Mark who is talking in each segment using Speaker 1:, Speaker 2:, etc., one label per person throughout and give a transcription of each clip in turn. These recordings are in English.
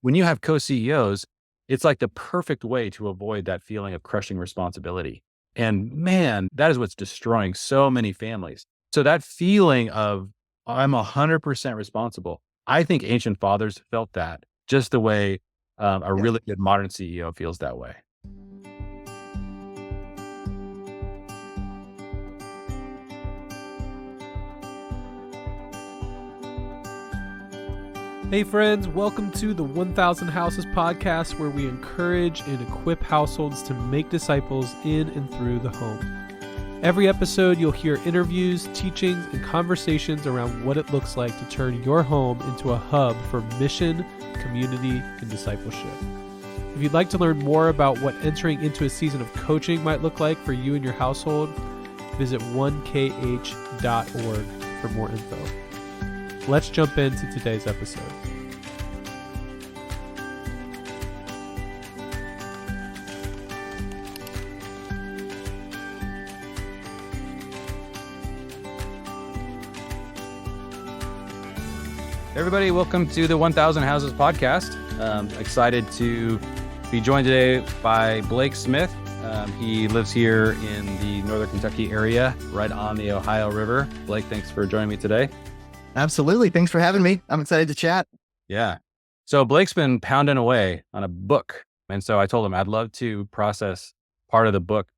Speaker 1: when you have co-CEOs, it's like the perfect way to avoid that feeling of crushing responsibility. And man, that is what's destroying so many families. So that feeling of I'm 100% responsible. I think ancient fathers felt that just the way a
Speaker 2: Yes.
Speaker 1: really good modern CEO feels that way.
Speaker 3: Hey friends, welcome to the 1000 Houses podcast, where we encourage and equip households to make disciples in and through the home. Every episode, you'll hear interviews, teachings, and conversations around what it looks like to turn your home into a hub for mission, community, and discipleship. If you'd like to learn more about what entering into a season of coaching might look like for you and your household, visit 1kh.org for more info. Let's jump into today's episode.
Speaker 1: Everybody, welcome to the 1000 Houses podcast. Excited to be joined today by Blake Smith. He lives here in the Northern Kentucky area, right on the Ohio River. Blake, thanks for joining me today.
Speaker 2: Absolutely. Thanks for having me. I'm excited to chat.
Speaker 1: Yeah. So Blake's been pounding away on a book. And so I told him I'd love to process part of the book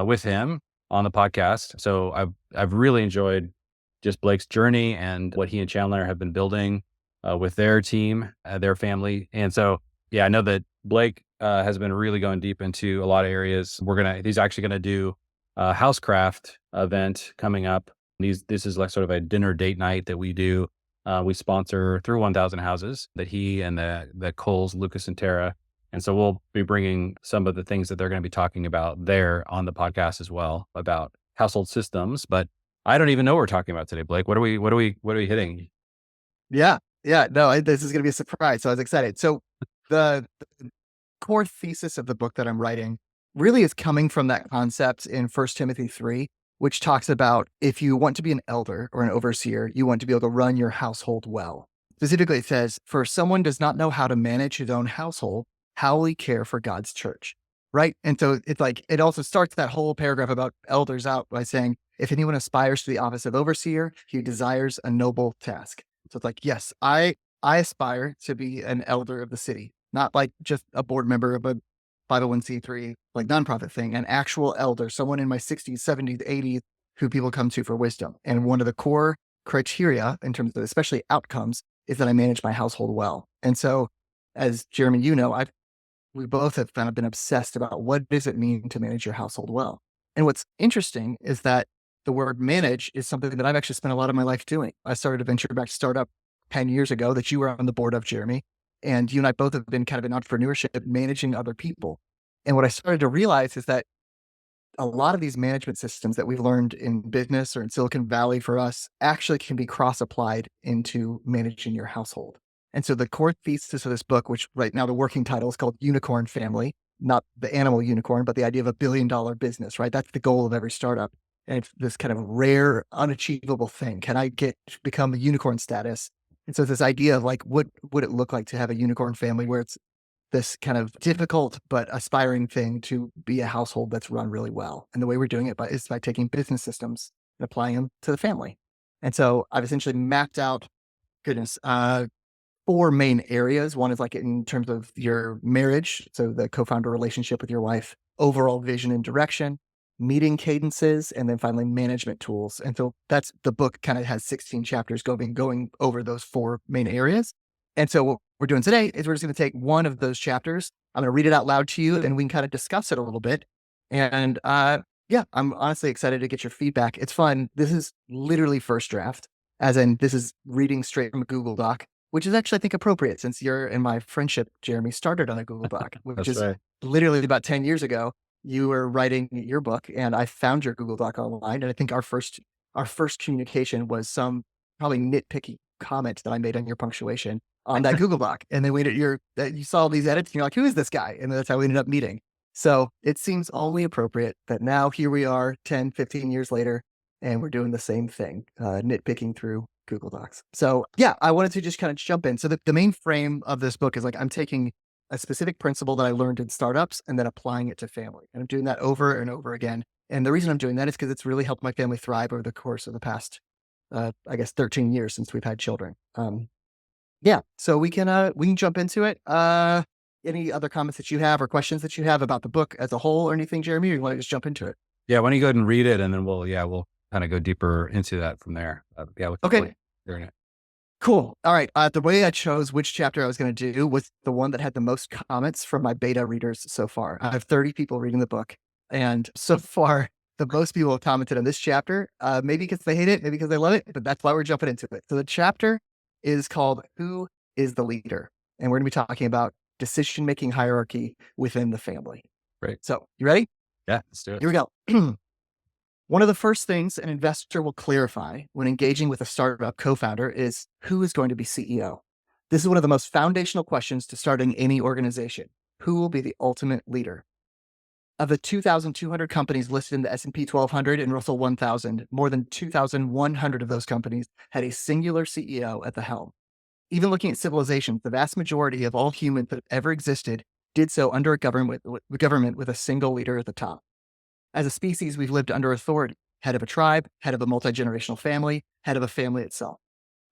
Speaker 1: with him on the podcast. So I've really enjoyed just Blake's journey and what he and Chandler have been building with their team, their family. And so, yeah, I know that Blake has been really going deep into a lot of areas. He's actually going to do a housecraft event coming up. This is like sort of a dinner date night that we do. We sponsor through 1000 Houses that he and the Coles, Lucas and Tara. And so we'll be bringing some of the things that they're going to be talking about there on the podcast as well about household systems. But I don't even know what we're talking about today, Blake. What are we hitting?
Speaker 2: Yeah. No, this is going to be a surprise. So I was excited. So the core thesis of the book that I'm writing really is coming from that concept in 1 Timothy 3, which talks about if you want to be an elder or an overseer, you want to be able to run your household well. Specifically, it says, for if someone does not know how to manage his own household, how will he care for God's church? Right. And so it's like, it also starts that whole paragraph about elders out by saying, if anyone aspires to the office of overseer, he desires a noble task. So it's like, yes, I aspire to be an elder of the city, not like just a board member of a 501c3 like nonprofit thing, an actual elder, someone in my 60s, 70s, 80s who people come to for wisdom. And one of the core criteria in terms of especially outcomes is that I manage my household well. And so as Jeremy, we both have kind of been obsessed about what does it mean to manage your household well. And what's interesting is that the word manage is something that I've actually spent a lot of my life doing. I started a venture-backed startup 10 years ago that you were on the board of, Jeremy. And you and I both have been kind of in entrepreneurship, managing other people. And what I started to realize is that a lot of these management systems that we've learned in business or in Silicon Valley for us actually can be cross-applied into managing your household. And so the core thesis of this book, which right now the working title is called Unicorn Family, not the animal unicorn, but the idea of $1 billion business, right? That's the goal of every startup. And it's this kind of rare, unachievable thing. Can I become a unicorn status? And so it's this idea of like, what would it look like to have a unicorn family where it's this kind of difficult but aspiring thing to be a household that's run really well. And the way we're doing it is by taking business systems and applying them to the family. And so I've essentially mapped out, 4 main areas. One is like in terms of your marriage, so the co-founder relationship with your wife, overall vision and direction, meeting cadences, and then finally management tools. And so that's the book kind of has 16 chapters going over those 4 main areas. And so what we're doing today is we're just going to take one of those chapters. I'm going to read it out loud to you and we can kind of discuss it a little bit. And yeah, I'm honestly excited to get your feedback. It's fun. This is literally first draft, as in this is reading straight from a Google Doc, which is actually, I think, appropriate since you're and my friendship, Jeremy, started on a Google Doc, which is
Speaker 1: right.
Speaker 2: Literally about 10 years ago. You were writing your book and I found your Google Doc online. And I think our first communication was some probably nitpicky comment that I made on your punctuation on that Google Doc. And then you saw these edits and you're like, who is this guy? And that's how we ended up meeting. So it seems only appropriate that now here we are 10, 15 years later, and we're doing the same thing, nitpicking through Google Docs. So yeah, I wanted to just kind of jump in. So the main frame of this book is like, I'm taking a specific principle that I learned in startups and then applying it to family. And I'm doing that over and over again. And the reason I'm doing that is because it's really helped my family thrive over the course of the past, I guess 13 years since we've had children. Yeah, so we can jump into it. Any other comments that you have or questions that you have about the book as a whole or anything, Jeremy, or you want to just jump into it?
Speaker 1: Yeah, why don't you go ahead and read it, and then we'll kind of go deeper into that from there.
Speaker 2: Okay.
Speaker 1: Hearing it.
Speaker 2: Cool. All right. The way I chose which chapter I was going to do was the one that had the most comments from my beta readers so far. I have 30 people reading the book, and so far, the most people have commented on this chapter, maybe because they hate it, maybe because they love it, but that's why we're jumping into it. So the chapter is called Who is the Leader? And we're going to be talking about decision-making hierarchy within the family.
Speaker 1: Great.
Speaker 2: So you ready?
Speaker 1: Yeah, let's do it.
Speaker 2: Here we go. One of the first things an investor will clarify when engaging with a startup co-founder is who is going to be CEO. This is one of the most foundational questions to starting any organization. Who will be the ultimate leader? Of the 2,200 companies listed in the S&P 1200 and Russell 1000, more than 2,100 of those companies had a singular CEO at the helm. Even looking at civilizations, the vast majority of all humans that have ever existed did so under a government with a single leader at the top. As a species, we've lived under authority, head of a tribe, head of a multi-generational family, head of a family itself.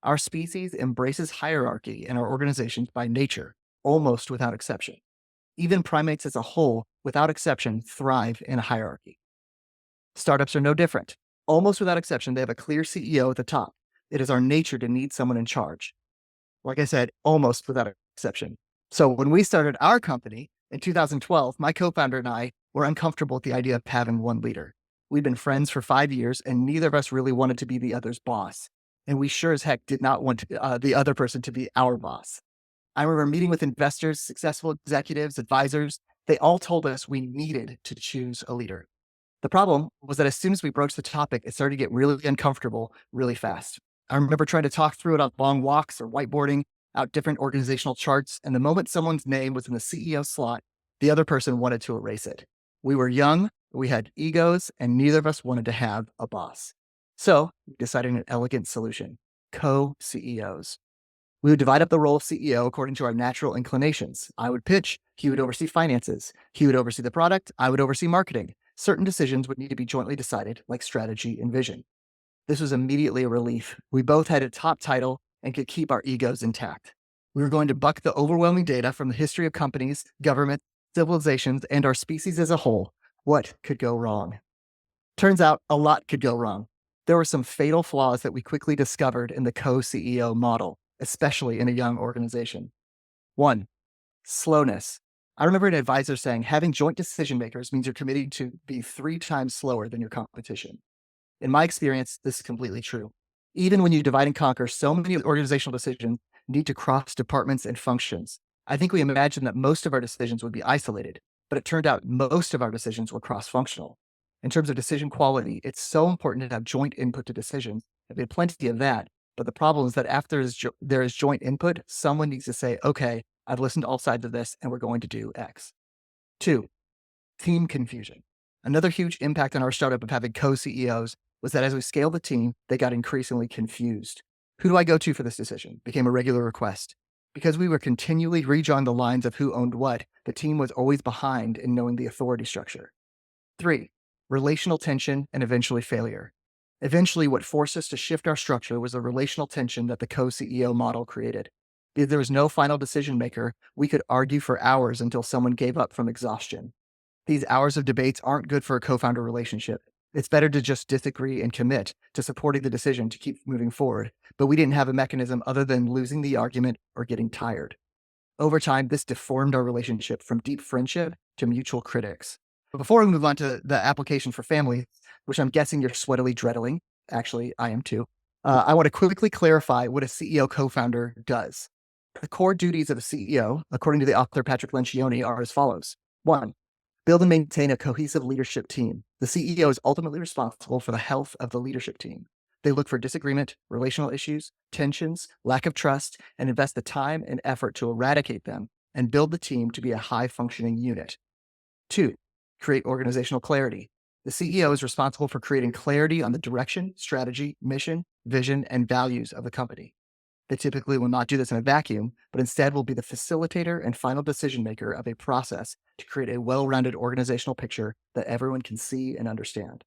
Speaker 2: Our species embraces hierarchy in our organizations by nature, almost without exception. Even primates as a whole, without exception, thrive in a hierarchy. Startups are no different. Almost without exception, they have a clear CEO at the top. It is our nature to need someone in charge. Like I said, almost without exception. So when we started our company in 2012, my co-founder and I were uncomfortable with the idea of having one leader. We'd been friends for 5 years, and neither of us really wanted to be the other's boss. And we sure as heck did not want the other person to be our boss. I remember meeting with investors, successful executives, advisors. They all told us we needed to choose a leader. The problem was that as soon as we broached the topic, it started to get really uncomfortable really fast. I remember trying to talk through it on long walks or whiteboarding out different organizational charts. And the moment someone's name was in the CEO slot, the other person wanted to erase it. We were young, we had egos, and neither of us wanted to have a boss. So we decided an elegant solution: co-CEOs. We would divide up the role of CEO according to our natural inclinations. I would pitch, he would oversee finances, he would oversee the product, I would oversee marketing. Certain decisions would need to be jointly decided, like strategy and vision. This was immediately a relief. We both had a top title and could keep our egos intact. We were going to buck the overwhelming data from the history of companies, government, civilizations, and our species as a whole. What could go wrong? Turns out a lot could go wrong. There were some fatal flaws that we quickly discovered in the co-CEO model, especially in a young organization. 1, slowness. I remember an advisor saying having joint decision makers means you're committing to be 3 times slower than your competition. In my experience, this is completely true. Even when you divide and conquer, so many organizational decisions need to cross departments and functions. I think we imagined that most of our decisions would be isolated, but it turned out most of our decisions were cross-functional. In terms of decision quality, it's so important to have joint input to decisions. We had plenty of that, but the problem is that after there is joint input, someone needs to say, okay, I've listened to all sides of this and we're going to do X. 2, team confusion. Another huge impact on our startup of having co-CEOs was that as we scaled the team, they got increasingly confused. Who do I go to for this decision? Became a regular request. Because we were continually redrawing the lines of who owned what, the team was always behind in knowing the authority structure. 3, relational tension and eventually failure. Eventually, what forced us to shift our structure was the relational tension that the co-CEO model created. Because there was no final decision maker, we could argue for hours until someone gave up from exhaustion. These hours of debates aren't good for a co-founder relationship. It's better to just disagree and commit to supporting the decision to keep moving forward, but we didn't have a mechanism other than losing the argument or getting tired. Over time, this deformed our relationship from deep friendship to mutual critics. But before we move on to the application for family, which I'm guessing you're sweatily dreading, actually, I am too, I want to quickly clarify what a CEO co-founder does. The core duties of a CEO, according to the author Patrick Lencioni, are as follows. 1, build and maintain a cohesive leadership team. The CEO is ultimately responsible for the health of the leadership team. They look for disagreement, relational issues, tensions, lack of trust, and invest the time and effort to eradicate them and build the team to be a high-functioning unit. 2, create organizational clarity. The CEO is responsible for creating clarity on the direction, strategy, mission, vision, and values of the company. They typically will not do this in a vacuum, but instead will be the facilitator and final decision maker of a process to create a well-rounded organizational picture that everyone can see and understand.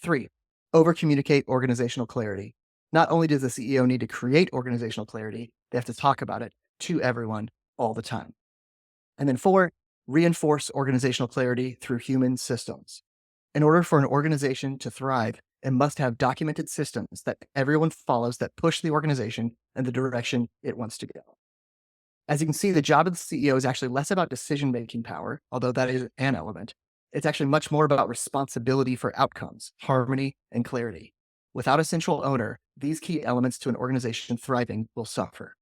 Speaker 2: 3, over-communicate organizational clarity. Not only does the CEO need to create organizational clarity, they have to talk about it to everyone all the time. And then 4, reinforce organizational clarity through human systems. In order for an organization to thrive, it must have documented systems that everyone follows that push the organization in the direction it wants to go. As you can see, the job of the CEO is actually less about decision-making power, although that is an element. It's actually much more about responsibility for outcomes, harmony, and clarity. Without a central owner, these key elements to an organization thriving will suffer.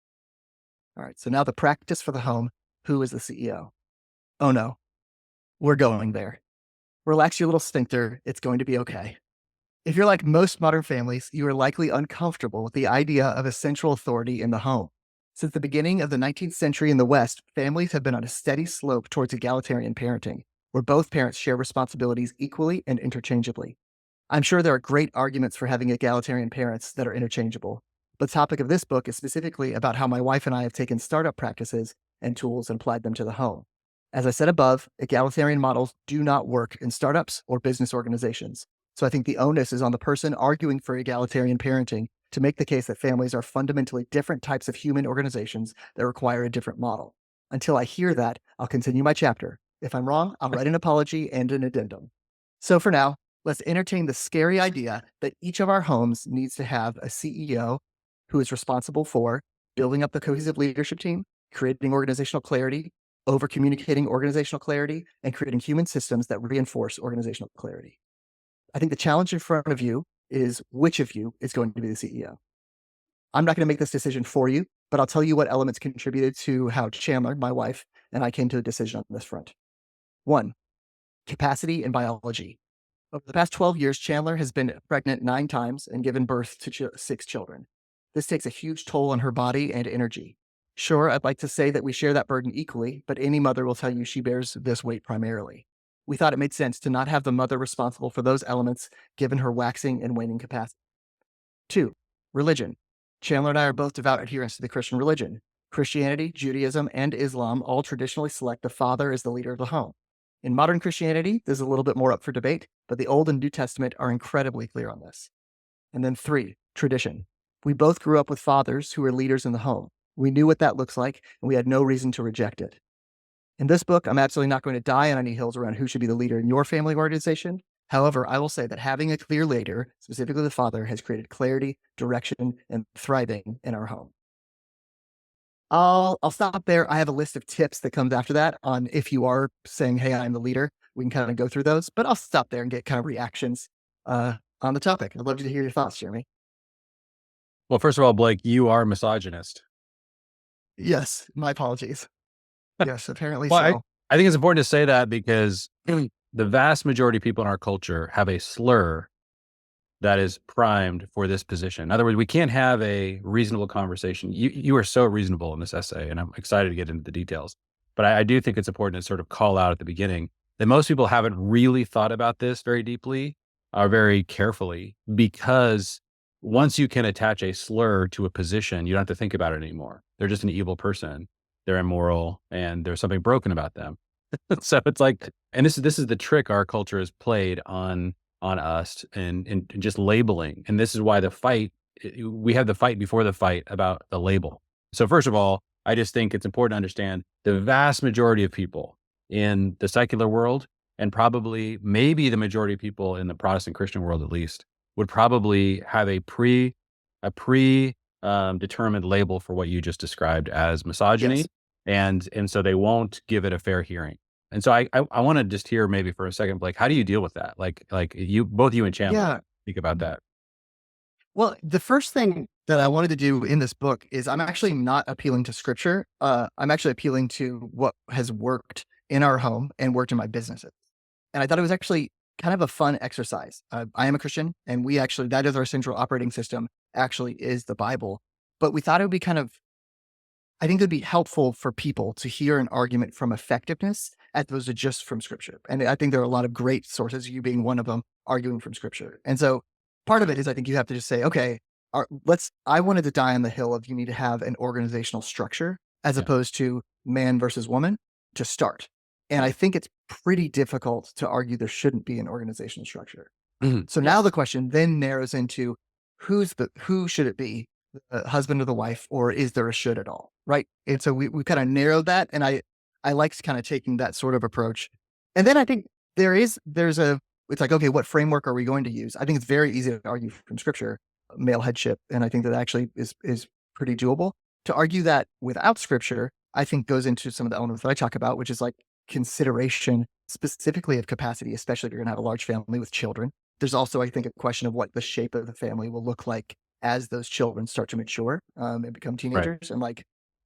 Speaker 2: All right, so now the practice for the home. Who is the CEO? Oh no, we're going there. Relax your little sphincter. It's going to be okay. If you're like most modern families, you are likely uncomfortable with the idea of a central authority in the home. Since the beginning of the 19th century in the West, families have been on a steady slope towards egalitarian parenting, where both parents share responsibilities equally and interchangeably. I'm sure there are great arguments for having egalitarian parents that are interchangeable. The topic of this book is specifically about how my wife and I have taken startup practices and tools and applied them to the home. As I said above, egalitarian models do not work in startups or business organizations. So I think the onus is on the person arguing for egalitarian parenting to make the case that families are fundamentally different types of human organizations that require a different model. Until I hear that, I'll continue my chapter. If I'm wrong, I'll write an apology and an addendum. So for now, let's entertain the scary idea that each of our homes needs to have a CEO who is responsible for building up the cohesive leadership team, creating organizational clarity, over-communicating organizational clarity, and creating human systems that reinforce organizational clarity. I think the challenge in front of you is which of you is going to be the CEO. I'm not going to make this decision for you, but I'll tell you what elements contributed to how Chandler, my wife, and I came to a decision on this front. 1, capacity and biology. Over the past 12 years, Chandler has been pregnant 9 times and given birth to 6 children. This takes a huge toll on her body and energy. Sure, I'd like to say that we share that burden equally, but any mother will tell you she bears this weight primarily. We thought it made sense to not have the mother responsible for those elements given her waxing and waning capacity. 2, religion. Chandler and I are both devout adherents to the Christian religion. Christianity, Judaism, and Islam all traditionally select the father as the leader of the home. In modern Christianity, this is a little bit more up for debate, but the Old and New Testament are incredibly clear on this. And then 3, tradition. We both grew up with fathers who were leaders in the home. We knew what that looks like, and we had no reason to reject it. In this book, I'm absolutely not going to die on any hills around who should be the leader in your family organization. However, I will say that having a clear leader, specifically the father, has created clarity, direction, and thriving in our home. I'll stop there. I have a list of tips that comes after that on if you are saying, hey, I'm the leader. We can kind of go through those, but I'll stop there and get kind of reactions on the topic. I'd love to hear your thoughts, Jeremy.
Speaker 1: Well, first of all, Blake, you are a misogynist.
Speaker 2: Yes, my apologies. Yes, apparently
Speaker 1: Well,
Speaker 2: so.
Speaker 1: I think it's important to say that because the vast majority of people in our culture have a slur that is primed for this position. In other words, we can't have a reasonable conversation. You are so reasonable in this essay, and I'm excited to get into the details. But I do think it's important to sort of call out at the beginning that most people haven't really thought about this very deeply or very carefully, because once you can attach a slur to a position, you don't have to think about it anymore. They're just an evil person. They're immoral, and there's something broken about them. So it's like, and this is the trick our culture has played on us and just labeling. And this is why we have the fight before the fight about the label. So first of all, I just think it's important to understand the vast majority of people in the secular world, and probably maybe the majority of people in the Protestant Christian world at least, would probably have a determined label for what you just described as misogyny.
Speaker 2: Yes.
Speaker 1: And so they won't give it a fair hearing. And so I want to just hear maybe for a second, Blake, how do you deal with that? Like both you and Chandler speak about that.
Speaker 2: Well, the first thing that I wanted to do in this book is I'm actually not appealing to scripture. I'm actually appealing to what has worked in our home and worked in my businesses. And I thought it was actually kind of a fun exercise. I am a Christian, and that is our central operating system, actually is the Bible. But we thought it would be I think it would be helpful for people to hear an argument from effectiveness as opposed to just from scripture. And I think there are a lot of great sources, you being one of them, arguing from scripture. And so part of it is I think you have to just say, okay, I wanted to die on the hill of you need to have an organizational structure as
Speaker 1: Yeah.
Speaker 2: opposed to man versus woman to start. And I think it's pretty difficult to argue there shouldn't be an organizational structure. So now the question then narrows into who should it be, the husband or the wife, or is there a should at all? Right. And so we kind of narrowed that. And I liked kind of taking that sort of approach. And then I think it's like, okay, what framework are we going to use? I think it's very easy to argue from scripture, male headship. And I think that actually is pretty doable. To argue that without scripture, I think goes into some of the elements that I talk about, which is like consideration specifically of capacity, especially if you're going to have a large family with children. There's also, I think, a question of what the shape of the family will look like as those children start to mature and become teenagers. And like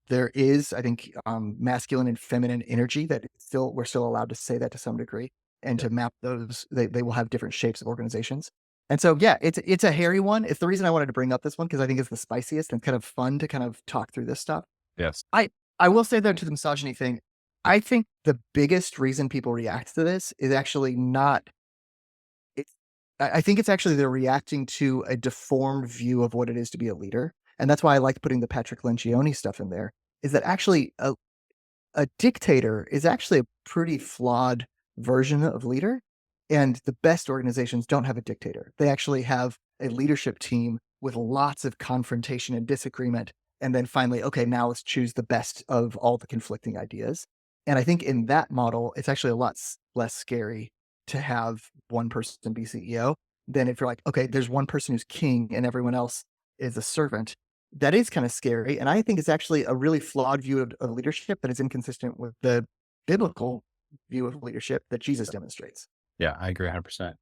Speaker 2: there is, I think, masculine and feminine energy that we're still allowed to say that to some degree, and to map those, they will have different shapes of organizations. And so, yeah, it's a hairy one. It's the reason I wanted to bring up this one, because I think it's the spiciest and kind of fun to kind of talk through this stuff.
Speaker 1: Yes.
Speaker 2: I will say though, to the misogyny thing, I think the biggest reason people react to this is actually not. I think it's actually they're reacting to a deformed view of what it is to be a leader. And that's why I like putting the Patrick Lencioni stuff in there, is that actually a dictator is actually a pretty flawed version of leader. And the best organizations don't have a dictator. They actually have a leadership team with lots of confrontation and disagreement. And then finally, okay, now let's choose the best of all the conflicting ideas. And I think in that model, it's actually a lot less scary to have one person be CEO than if you're like, okay, there's one person who's king and everyone else is a servant. That is kind of scary. And I think it's actually a really flawed view of leadership that is inconsistent with the biblical view of leadership that Jesus demonstrates.
Speaker 1: Yeah, I agree 100%.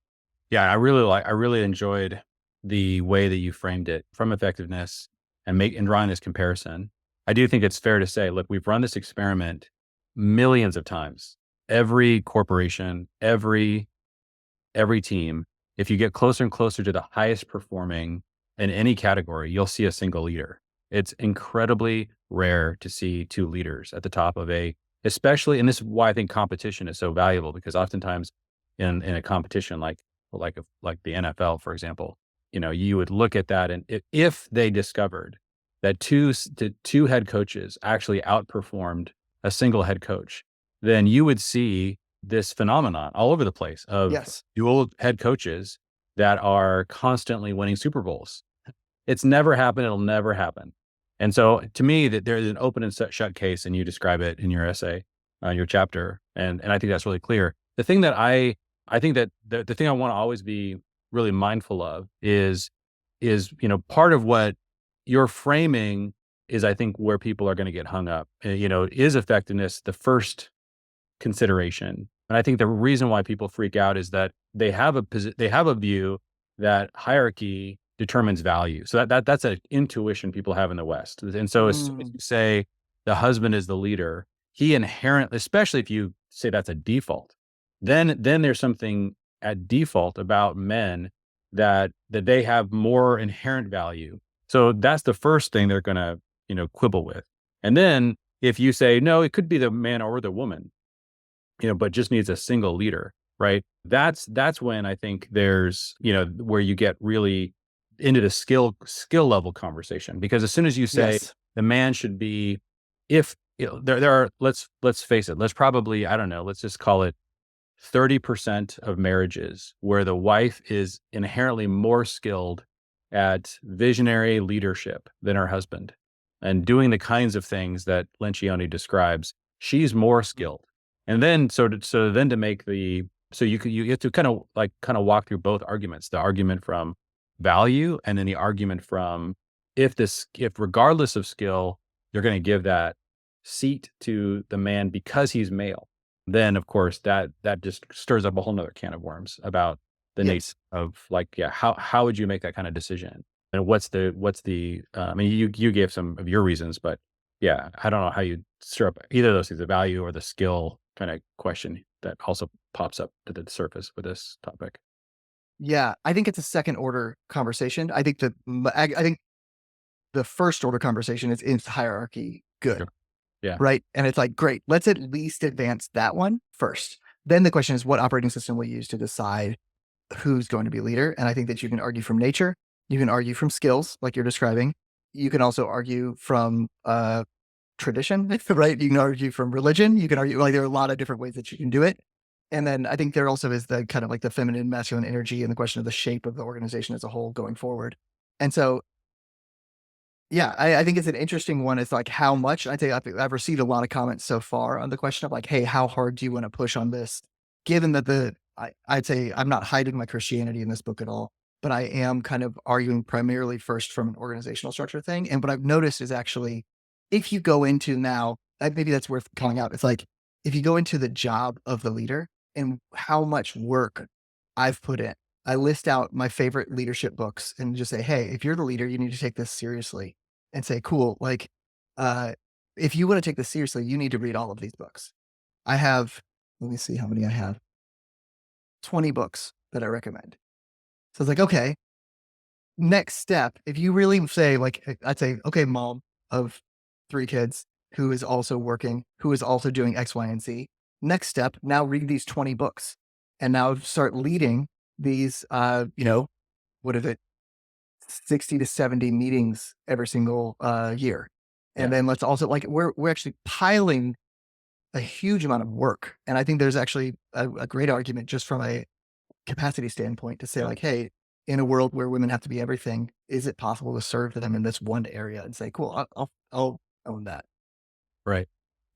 Speaker 1: Yeah, I really enjoyed the way that you framed it from effectiveness and drawing this comparison. I do think it's fair to say, look, we've run this experiment millions of times. Every corporation, every team, if you get closer and closer to the highest performing in any category, you'll see a single leader. It's incredibly rare to see two leaders at the top of especially, and this is why I think competition is so valuable, because oftentimes in a competition like the NFL, for example, you would look at that, and if they discovered that two head coaches actually outperformed a single head coach, then you would see this phenomenon all over the place of dual head coaches that are constantly winning Super Bowls. It's never happened. It'll never happen. And so to me, that there's an open and shut case, and you describe it in your essay, your chapter. And I think that's really clear. The thing that I think that the thing I want to always be really mindful of is, part of what you're framing is, I think, where people are going to get hung up. Is effectiveness the first consideration? And I think the reason why people freak out is that they have a view that hierarchy determines value. So that's an intuition people have in the West. And so as soon as you say the husband is the leader, he inherently, especially if you say that's a default, then there's something at default about men that they have more inherent value. So that's the first thing they're going to, quibble with. And then if you say, no, it could be the man or the woman, but just needs a single leader, right? That's when I think there's, where you get really into the skill level conversation. Because as soon as you say the man should be, if there are, let's face it, let's probably, I don't know, let's just call it 30% of marriages where the wife is inherently more skilled at visionary leadership than her husband and doing the kinds of things that Lencioni describes. She's more skilled. And then, so then to make you have to kind of walk through both arguments, the argument from value, and then the argument from if regardless of skill, you're going to give that seat to the man because he's male, then of course that just stirs up a whole nother can of worms about the nature of how would you make that kind of decision? And what's the I mean, you gave some of your reasons, but yeah, I don't know how you stir up either of those things, the value or the skill kind of question that also pops up to the surface with this topic.
Speaker 2: Yeah, I think it's a second order conversation. I think the first order conversation is hierarchy good?
Speaker 1: Sure. Yeah.
Speaker 2: Right. And it's like, great, let's at least advance that one first. Then the question is, what operating system we use to decide who's going to be leader. And I think that you can argue from nature, you can argue from skills, like you're describing. You can also argue from tradition, right? You can argue from religion. You can argue, like, there are a lot of different ways that you can do it. And then I think there also is the kind of like the feminine, masculine energy and the question of the shape of the organization as a whole going forward. And so, yeah, I think it's an interesting one. It's like how much I think I've received a lot of comments so far on the question of like, hey, how hard do you want to push on this? Given that I'd say I'm not hiding my Christianity in this book at all, but I am kind of arguing primarily first from an organizational structure thing. And what I've noticed is actually, if you go into now, maybe that's worth calling out. It's like, if you go into the job of the leader and how much work I've put in, I list out my favorite leadership books and just say, hey, if you're the leader, you need to take this seriously and say, cool, like, if you want to take this seriously, you need to read all of these books. I have, let me see how many I have. 20 books that I recommend. So it's like, okay, next step, if you really say, like, I'd say, okay, mom of 3 kids who is also working, who is also doing X, Y, and Z. Next step, now read these 20 books and now start leading these, what is it? 60 to 70 meetings every single year. And then let's also, like, we're actually piling a huge amount of work. And I think there's actually a great argument just from a capacity standpoint to say, like, hey, in a world where women have to be everything, is it possible to serve them in this one area and say, cool, I'll own that.
Speaker 1: Right.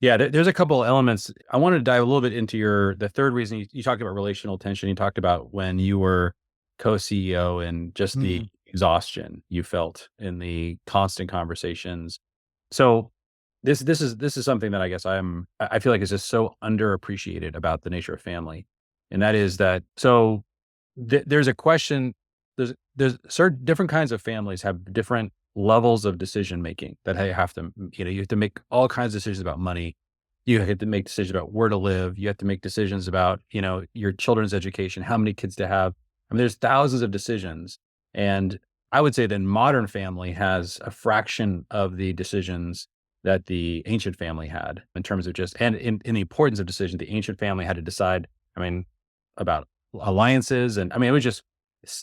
Speaker 1: Yeah. There's a couple elements. I wanted to dive a little bit into the third reason you talked about relational tension. You talked about when you were co-CEO and just the exhaustion you felt in the constant conversations. So this is something that I guess I feel like is just so underappreciated about the nature of family. And that is that, so there's a question, there's certain different kinds of families have different levels of decision making that you have to, you have to make all kinds of decisions about money. You have to make decisions about where to live. You have to make decisions about, your children's education, how many kids to have. I mean, there's thousands of decisions. And I would say that modern family has a fraction of the decisions that the ancient family had in terms of just, and in the importance of decision, the ancient family had to decide, about alliances. And it was just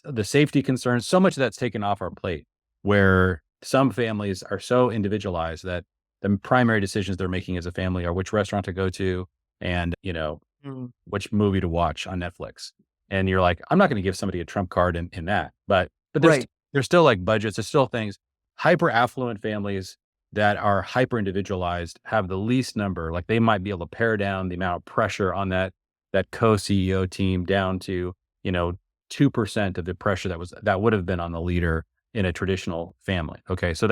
Speaker 1: the safety concerns, so much of that's taken off our plate, where some families are so individualized that the primary decisions they're making as a family are which restaurant to go to and, which movie to watch on Netflix. And you're like, I'm not going to give somebody a trump card in that, but there's still like budgets, there's still things. Hyper affluent families that are hyper individualized have the least number. Like, they might be able to pare down the amount of pressure on that co-CEO team down to, 2% of the pressure that would have been on the leader in a traditional family. Okay. So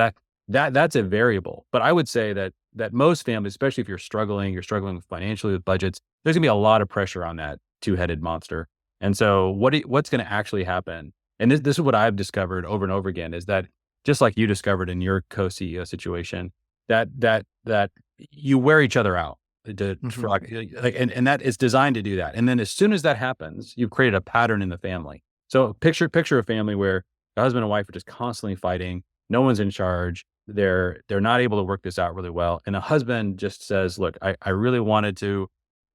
Speaker 1: that's a variable. But I would say that most families, especially if you're struggling financially with budgets, there's gonna be a lot of pressure on that two-headed monster. And so what's gonna actually happen? And this is what I've discovered over and over again, is that just like you discovered in your co-CEO situation, that you wear each other out. For and that is designed to do that. And then as soon as that happens, you've created a pattern in the family. So picture a family where the husband and wife are just constantly fighting. No one's in charge. They're not able to work this out really well. And the husband just says, look, I really wanted to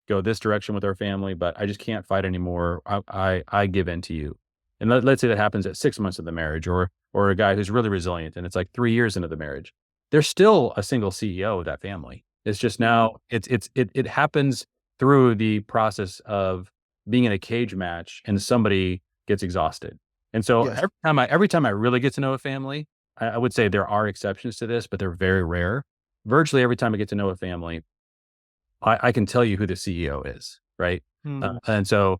Speaker 1: go this direction with our family, but I just can't fight anymore. I give in to you. And let's say that happens at 6 months of the marriage, or a guy who's really resilient and it's like 3 years into the marriage. There's still a single CEO of that family. It's just now it happens through the process of being in a cage match and somebody gets exhausted. And so every time I really get to know a family, I would say there are exceptions to this, but they're very rare. Virtually every time I get to know a family, I can tell you who the CEO is, right? And so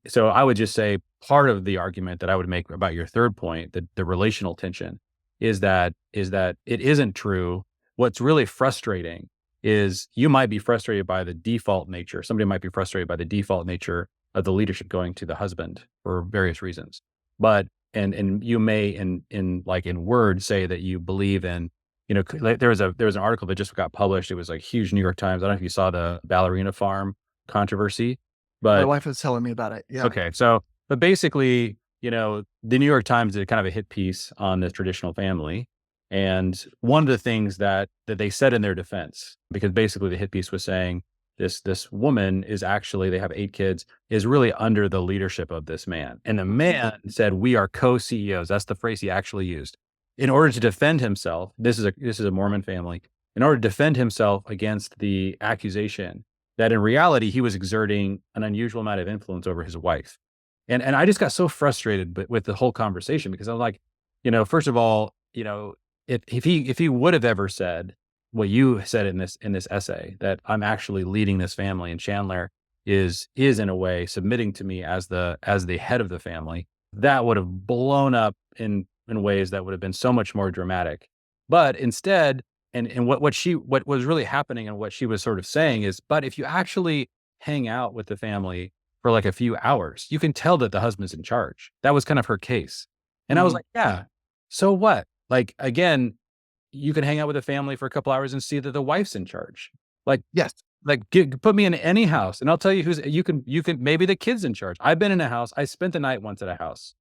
Speaker 1: so I would just say part of the argument that I would make about your third point, the relational tension, is that it isn't true. What's really frustrating is you might be frustrated by the default nature. Somebody might be frustrated by the default nature of the leadership going to the husband for various reasons. But, and you may in word say that you believe in, there was an article that just got published. It was like huge New York Times. I don't know if you saw the ballerina farm controversy, but
Speaker 2: my wife was telling me about it. Yeah.
Speaker 1: Okay. So, but basically, the New York Times did kind of a hit piece on the traditional family. And one of the things that they said in their defense, because basically the hit piece was saying this woman is actually, they have 8 kids, is really under the leadership of this man. And the man said, "We are co-CEOs." That's the phrase he actually used. In order to defend himself, this is a Mormon family. In order to defend himself against the accusation that in reality he was exerting an unusual amount of influence over his wife. And I just got so frustrated with the whole conversation, because I'm like, first of all, if he would have ever said what you said in this essay, that I'm actually leading this family and Chandler is in a way submitting to me as the head of the family, that would have blown up in ways that would have been so much more dramatic. But instead, and what was really happening and what she was sort of saying is, but if you actually hang out with the family for like a few hours, you can tell that the husband's in charge. That was kind of her case. And I was like, yeah, so what? Like, again, you can hang out with the family for a couple hours and see that the wife's in charge. Like,
Speaker 2: Yes.
Speaker 1: like put me in any house and I'll tell you you can, maybe the kid's in charge. I've been in a house. I spent the night once at a house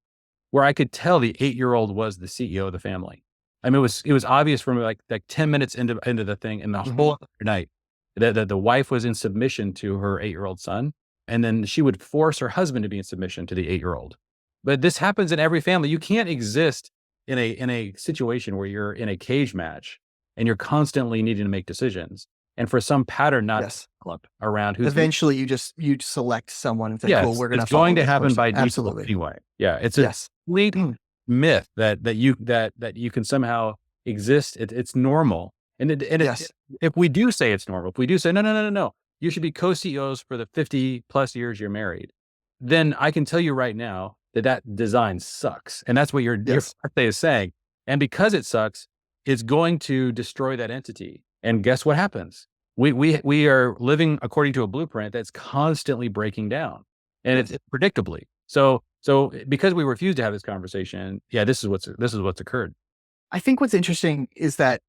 Speaker 1: where I could tell the 8-year-old was the CEO of the family. I mean, it was obvious from like 10 minutes into the thing, and the whole night that the wife was in submission to her 8-year-old son. And then she would force her husband to be in submission to the 8-year-old. But this happens in every family. You can't exist in a situation where you're in a cage match and you're constantly needing to make decisions. And for some pattern not to develop around who's
Speaker 2: eventually you select someone and say,
Speaker 1: yes,
Speaker 2: cool, we're going to
Speaker 1: it's going to happen
Speaker 2: person.
Speaker 1: by default
Speaker 2: Absolutely.
Speaker 1: anyway. Yeah, it's a complete myth that you can somehow exist. It's normal. And if we do say it's normal, if we do say no, you should be co-CEOs for the 50 plus years you're married, then I can tell you right now that design sucks. And that's what your essay is saying. And because it sucks, it's going to destroy that entity. And guess what happens? We are living according to a blueprint that's constantly breaking down, and it's predictably. So because we refuse to have this conversation, this is what's occurred.
Speaker 2: I think what's interesting is that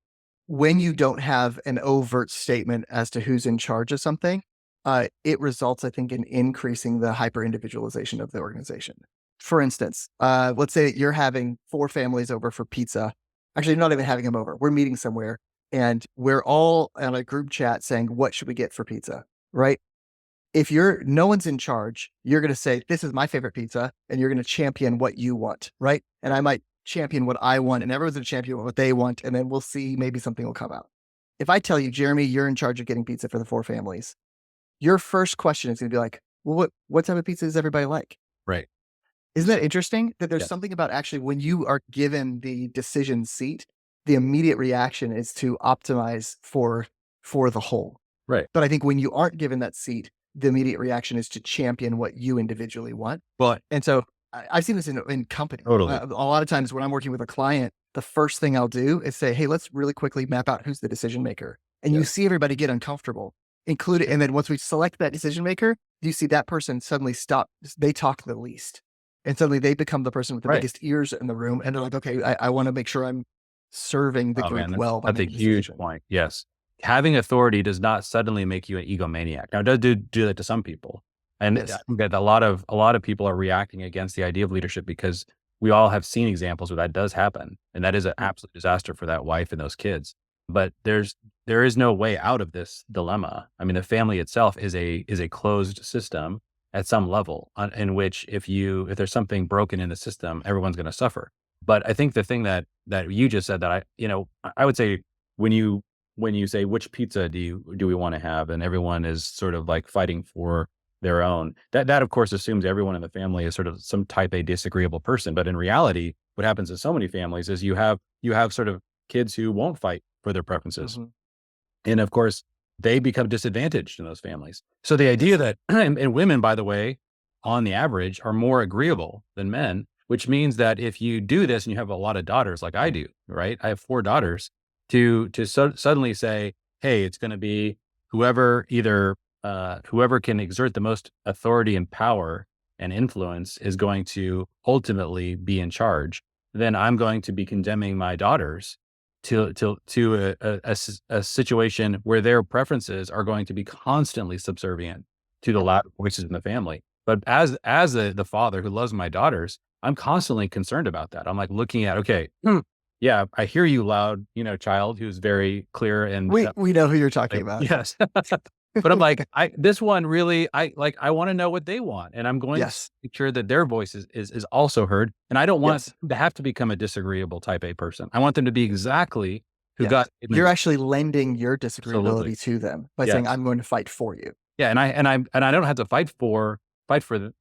Speaker 2: when you don't have an overt statement as to who's in charge of something, it results, I think, in increasing the hyper individualization of the organization. For instance, let's say that you're having 4 families over for pizza. Actually, you're not even having them over. We're meeting somewhere and we're all on a group chat saying, what should we get for pizza? Right? If no one's in charge, you're going to say, this is my favorite pizza, and you're going to champion what you want. Right? And I might champion what I want, and everyone's going to champion what they want. And then we'll see, maybe something will come out. If I tell you, Jeremy, you're in charge of getting pizza for the 4 families, your first question is going to be like, well, what type of pizza does everybody like?
Speaker 1: Right.
Speaker 2: Isn't that interesting that there's something about actually when you are given the decision seat, the immediate reaction is to optimize for the whole.
Speaker 1: Right.
Speaker 2: But I think when you aren't given that seat, the immediate reaction is to champion what you individually want. And so I've seen this in company.
Speaker 1: Totally.
Speaker 2: A lot of times when I'm working with a client, the first thing I'll do is say, hey, let's really quickly map out who's the decision maker. And you see everybody get uncomfortable, including, and then once we select that decision maker, you see that person suddenly stop, they talk the least. And suddenly they become the person with the biggest ears in the room. And they're like, okay, I want to make sure I'm serving the group well.
Speaker 1: That's a huge point. Yes. Having authority does not suddenly make you an egomaniac. Now, it does do that to some people. And I think that a lot of people are reacting against the idea of leadership because we all have seen examples where that does happen. And that is an absolute disaster for that wife and those kids. But there is no way out of this dilemma. I mean, the family itself is a closed system at some level in which if there's something broken in the system, everyone's going to suffer. But I think the thing that you just said that I would say when you say which pizza do we want to have, and everyone is sort of like fighting for their own, that of course assumes everyone in the family is sort of some type A disagreeable person. But in reality, what happens in so many families is you have sort of kids who won't fight for their preferences. And of course, they become disadvantaged in those families. So the idea that, and women, by the way, on the average, are more agreeable than men, which means that if you do this and you have a lot of daughters like I do, right? I have 4 daughters, to suddenly say, hey, it's going to be whoever can exert the most authority and power and influence is going to ultimately be in charge, then I'm going to be condemning my daughters to a situation where their preferences are going to be constantly subservient to the loud voices in the family. But as the father who loves my daughters, I'm constantly concerned about that. I'm like looking at, okay, yeah, I hear you loud, child who's very clear and
Speaker 2: We know who you're talking about.
Speaker 1: yes. But I'm like, this one really, I want to know what they want, and I'm going to
Speaker 2: Yes.
Speaker 1: make sure that their voice is also heard. And I don't want
Speaker 2: Yes.
Speaker 1: them to have to become a disagreeable type A person. I want them to be exactly who
Speaker 2: Yes.
Speaker 1: God.
Speaker 2: You're actually lending your
Speaker 1: Absolutely.
Speaker 2: disagreeability to them by saying,
Speaker 1: Yes.
Speaker 2: I'm going to fight for you.
Speaker 1: Yeah, and I don't have to fight for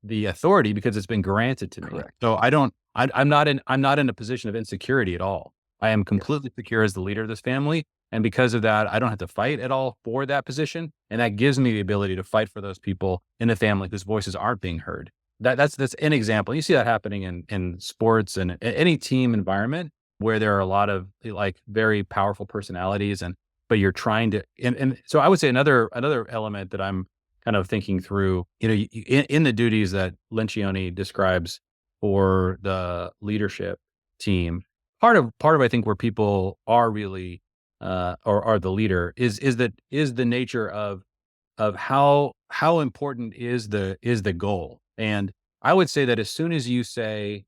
Speaker 1: the authority because it's been granted to me.
Speaker 2: Correct.
Speaker 1: So I'm not in a position of insecurity at all. I am completely secure as the leader of this family, and because of that, I don't have to fight at all for that position, and that gives me the ability to fight for those people in the family whose voices aren't being heard. That's an example. You see that happening in sports and any team environment where there are a lot of like very powerful personalities, but you're trying to, and so I would say another element that I'm kind of thinking through, in the duties that Lencioni describes for the leadership team, part of I think where people are really or are the leader is the nature of how important is the goal. And I would say that as soon as you say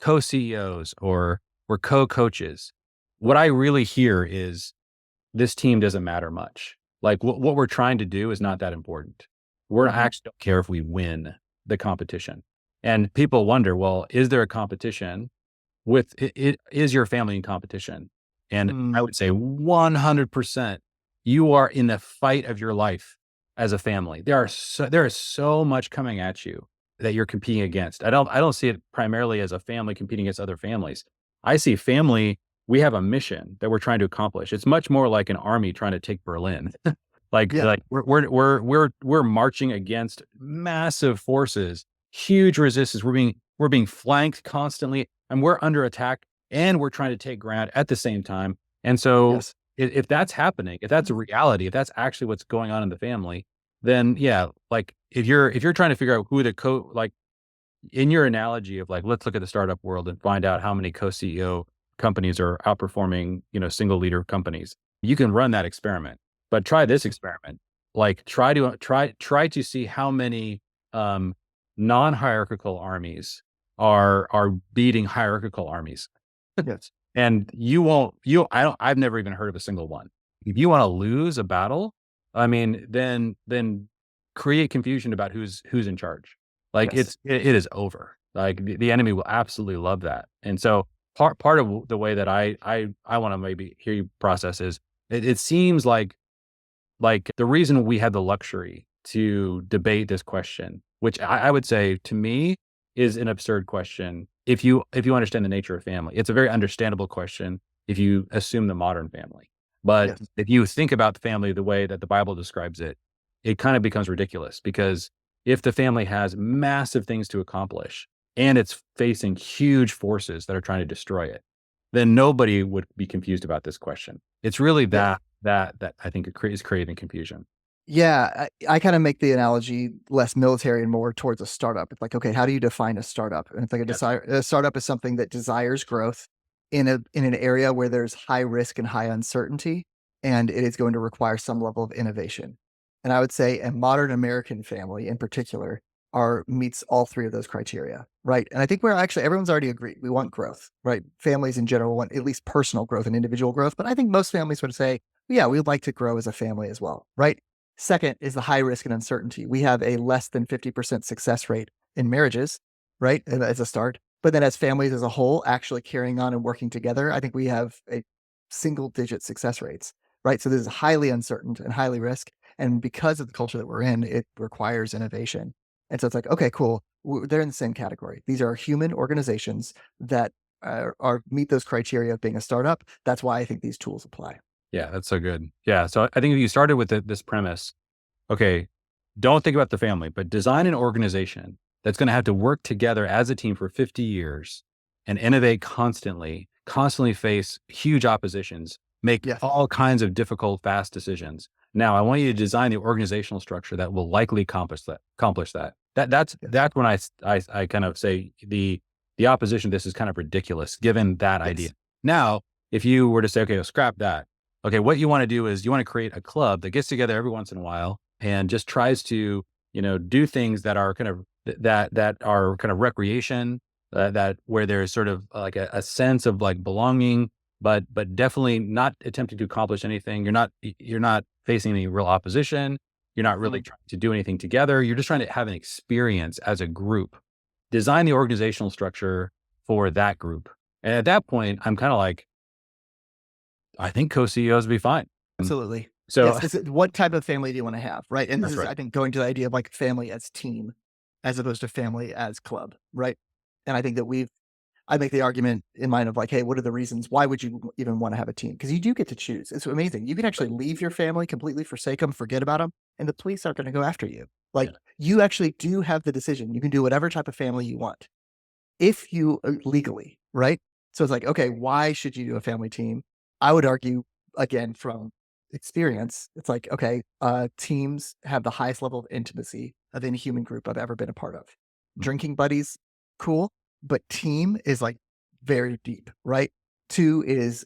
Speaker 1: co-CEOs or co-coaches, what I really hear is this team doesn't matter much. Like what we're trying to do is not that important. We're
Speaker 2: Mhm.
Speaker 1: actually don't care if we win the competition. And people wonder, well, is there a competition with is your family in competition? And I
Speaker 2: Mm,
Speaker 1: would say 100%, you are in the fight of your life as a family. There is so much coming at you that you're competing against. I don't see it primarily as a family competing against other families. I see family, we have a mission that we're trying to accomplish. It's much more like an army trying to take Berlin. Like
Speaker 2: yeah.
Speaker 1: we're marching against massive forces, huge resistance. We're being flanked constantly, and we're under attack, and we're trying to take ground at the same time. And so,
Speaker 2: Yes.
Speaker 1: if that's happening, if that's a reality, if that's actually what's going on in the family, then yeah, like if you're trying to figure out who like in your analogy of like, let's look at the startup world and find out how many co-CEO companies are outperforming, single leader companies. You can run that experiment, but try this experiment. Like try to see how many um, non-hierarchical armies are beating hierarchical armies.
Speaker 2: Yes.
Speaker 1: And I've never even heard of a single one. If you want to lose a battle, I mean, then create confusion about who's in charge. Like
Speaker 2: Yes.
Speaker 1: it is over. Like the enemy will absolutely love that. And so part of the way that I want to maybe hear you process is it seems like the reason we had the luxury to debate this question, which I would say to me is an absurd question. If you understand the nature of family, it's a very understandable question if you assume the modern family. But
Speaker 2: Yes.
Speaker 1: if you think about the family the way that the Bible describes it, it kind of becomes ridiculous because if the family has massive things to accomplish and it's facing huge forces that are trying to destroy it, then nobody would be confused about this question. It's really
Speaker 2: Yeah.
Speaker 1: that I think is creating confusion.
Speaker 2: Yeah, I kind of make the analogy less military and more towards a startup. It's like, okay, how do you define a startup? And it's like
Speaker 1: Yes.
Speaker 2: a startup is something that desires growth in an area where there's high risk and high uncertainty, and it is going to require some level of innovation. And I would say a modern American family in particular are meets all three of those criteria, right? And I think we're actually everyone's already agreed. We want growth, right? Families in general want at least personal growth and individual growth, but I think most families would say, yeah, we would like to grow as a family as well, right? Second is the high risk and uncertainty. We have a less than 50% success rate in marriages, right? As a start. But then as families as a whole, actually carrying on and working together, I think we have a single digit success rates, right? So this is highly uncertain and highly risk. And because of the culture that we're in, it requires innovation. And so it's like, okay, cool. They're in the same category. These are human organizations that are meet those criteria of being a startup. That's why I think these tools apply.
Speaker 1: Yeah, that's so good. Yeah. So I think if you started with this premise, okay, don't think about the family, but design an organization that's going to have to work together as a team for 50 years and innovate constantly face huge oppositions, make
Speaker 2: Yes.
Speaker 1: all kinds of difficult, fast decisions. Now, I want you to design the organizational structure that will likely accomplish that. That's
Speaker 2: Yes.
Speaker 1: that's when I kind of say the opposition to this is kind of ridiculous given that idea.
Speaker 2: Yes.
Speaker 1: Now, if you were to say, okay, well, scrap that. Okay, what you want to do is you want to create a club that gets together every once in a while and just tries to, do things that are kind of that are kind of recreation, that where there's sort of like a sense of like belonging, but definitely not attempting to accomplish anything. You're not facing any real opposition. You're not really trying to do anything together. You're just trying to have an experience as a group. Design the organizational structure for that group. And at that point, I'm kind of like, I think co-CEOs would be fine.
Speaker 2: Absolutely.
Speaker 1: So
Speaker 2: Yes, what type of family do you want to have, right? And this
Speaker 1: That's
Speaker 2: is,
Speaker 1: right.
Speaker 2: I think, going to the idea of like family as team, as opposed to family as club, right? And I think that I make the argument in mind of like, hey, what are the reasons? Why would you even want to have a team? Because you do get to choose. It's amazing. You can actually leave your family completely, forsake them, forget about them, and the police aren't going to go after you. Like,
Speaker 1: Yeah.
Speaker 2: you actually do have the decision. You can do whatever type of family you want if you legally, right? So it's like, okay, why should you do a family team? I would argue, again, from experience, it's like, okay, teams have the highest level of intimacy of any human group I've ever been a part of. Drinking buddies, cool, but team is like very deep, right? Two is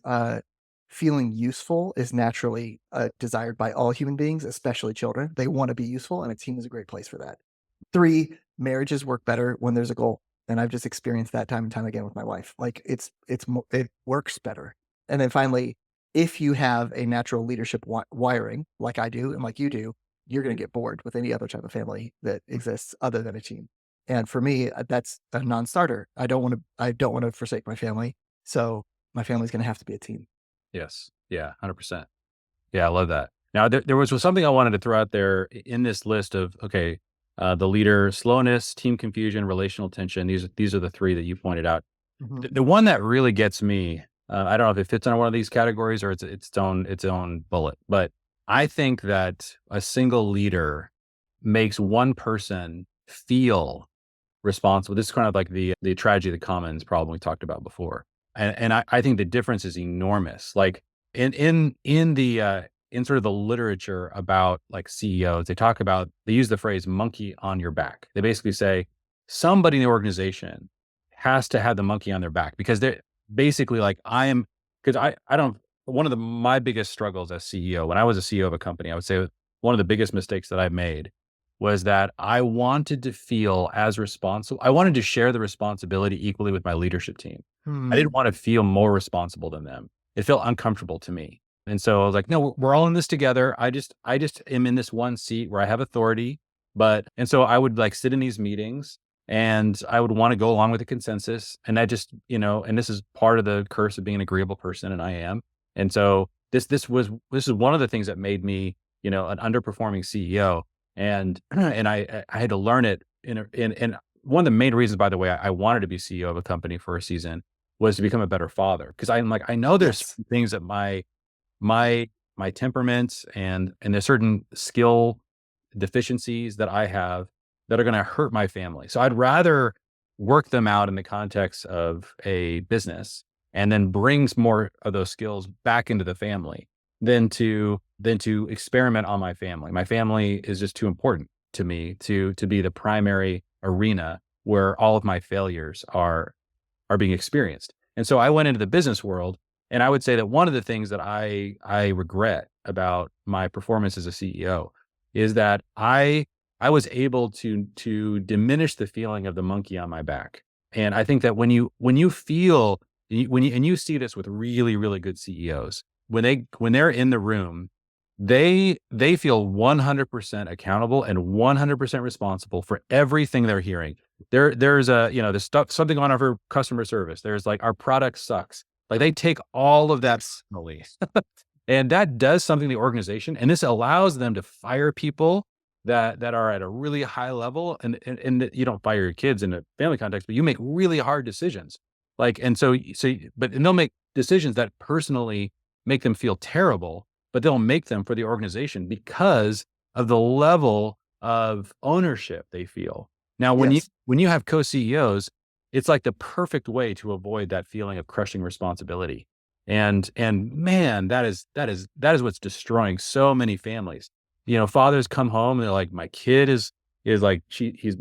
Speaker 2: feeling useful is naturally desired by all human beings, especially children. They want to be useful, and a team is a great place for that. Three, marriages work better when there's a goal. And I've just experienced that time and time again with my wife. Like it works better. And then finally, if you have a natural leadership wiring, like I do and like you do, you're going to get bored with any other type of family that exists other than a team. And for me, that's a non-starter. I don't want to forsake my family. So my family's going to have to be a team.
Speaker 1: Yes. Yeah. 100%. Yeah. I love that. Now there was something I wanted to throw out there in this list of, okay, the leader, slowness, team confusion, relational tension. These are the three that you pointed out.
Speaker 2: Mhm.
Speaker 1: The one that really gets me, I don't know if it fits under one of these categories or it's its own bullet, but I think that a single leader makes one person feel responsible. This is kind of like the tragedy of the commons problem we talked about before. And I think the difference is enormous. Like in the in sort of the literature about like CEOs, they use the phrase monkey on your back. They basically say somebody in the organization has to have the monkey on their back because they're basically like, because I don't, one of my biggest struggles as CEO, when I was a CEO of a company, I would say one of the biggest mistakes that I've made was that I wanted to feel as responsible. I wanted to share the responsibility equally with my leadership team. I didn't want to feel more responsible than them. It felt uncomfortable to me. And so I was like, no, we're all in this together. I just am in this one seat where I have authority. And so I would like sit in these meetings and I would want to go along with the consensus. And I just, and this is part of the curse of being an agreeable person, and I am. And so this is one of the things that made me, an underperforming CEO. And I had to learn it in one of the main reasons, by the way, I wanted to be CEO of a company for a season was to become a better father. Because I'm like, I know there's
Speaker 2: Yes.
Speaker 1: things that my temperament and there's certain skill deficiencies that I have that are going to hurt my family. So I'd rather work them out in the context of a business and then brings more of those skills back into the family than to experiment on my family. My family is just too important to me to be the primary arena where all of my failures are being experienced. And so I went into the business world, and I would say that one of the things that I regret about my performance as a CEO is that I was able to diminish the feeling of the monkey on my back. And I think that when you feel and you see this with really, really good CEOs, when they're in the room, they feel 100% accountable and 100% responsible for everything they're hearing. There's there's something on our customer service. There's like, our product sucks. Like, they take all of that personally. And that does something to the organization. And this allows them to fire people that are at a really high level. And you don't fire your kids in a family context, but you make really hard decisions. Like, and they'll make decisions that personally make them feel terrible, but they'll make them for the organization because of the level of ownership they feel. Now,
Speaker 2: Yes.
Speaker 1: when you have co-CEOs, it's like the perfect way to avoid that feeling of crushing responsibility. And man, that is what's destroying so many families. Fathers come home and they're like, my kid is like, he's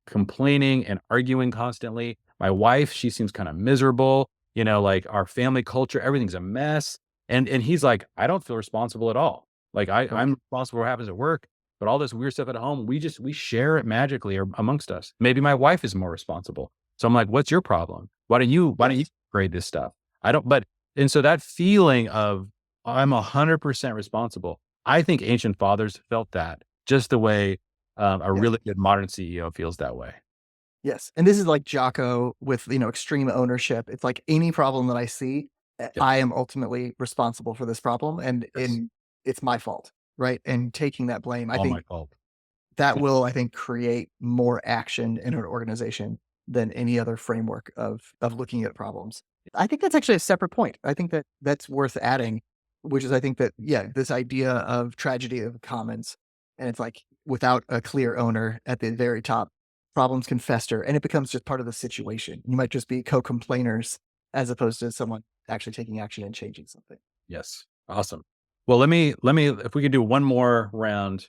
Speaker 1: complaining and arguing constantly. My wife, she seems kind of miserable. Like, our family culture, everything's a mess. And he's like, I don't feel responsible at all. Like, I'm responsible for what happens at work, but all this weird stuff at home, we share it magically or amongst us. Maybe my wife is more responsible. So I'm like, what's your problem? Why don't you grade this stuff? I don't, but and so that feeling of I'm 100% responsible. I think ancient fathers felt that just the way a
Speaker 2: Yeah.
Speaker 1: really good modern CEO feels that way.
Speaker 2: Yes. And this is like Jocko with, extreme ownership. It's like any problem that I see,
Speaker 1: Yep.
Speaker 2: I am ultimately responsible for this problem
Speaker 1: Yes.
Speaker 2: and it's my fault. Right. And taking that blame, I
Speaker 1: All my
Speaker 2: think
Speaker 1: fault.
Speaker 2: that will, create more action in an organization than any other framework of looking at problems. I think that's actually a separate point. I think that that's worth adding, which is I think that this idea of tragedy of the commons, and it's like without a clear owner at the very top, problems can fester, and it becomes just part of the situation. You might just be co-complainers as opposed to someone actually taking action and changing something.
Speaker 1: Yes. Awesome. Well, let me if we could do one more round